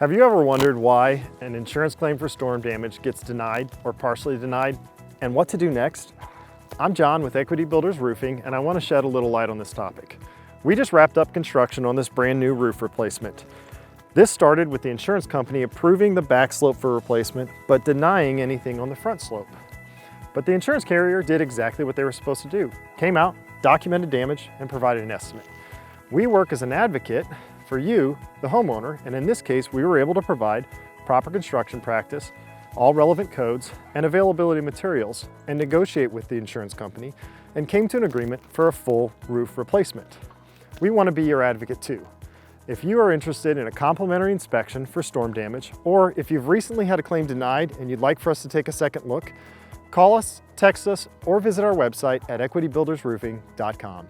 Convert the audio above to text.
Have you ever wondered why an insurance claim for storm damage gets denied or partially denied, and what to do next? I'm John with Equity Builders Roofing, and I want to shed a little light on this topic. We just wrapped up construction on this brand new roof replacement. This started with the insurance company approving the back slope for replacement, but denying anything on the front slope. But the insurance carrier did exactly what they were supposed to do. Came out, documented damage, and provided an estimate. We work as an advocate for you, the homeowner, and in this case, we were able to provide proper construction practice, all relevant codes, and availability materials, and negotiate with the insurance company, and came to an agreement for a full roof replacement. We want to be your advocate too. If you are interested in a complimentary inspection for storm damage, or if you've recently had a claim denied and you'd like for us to take a second look, call us, text us, or visit our website at equitybuildersroofing.com.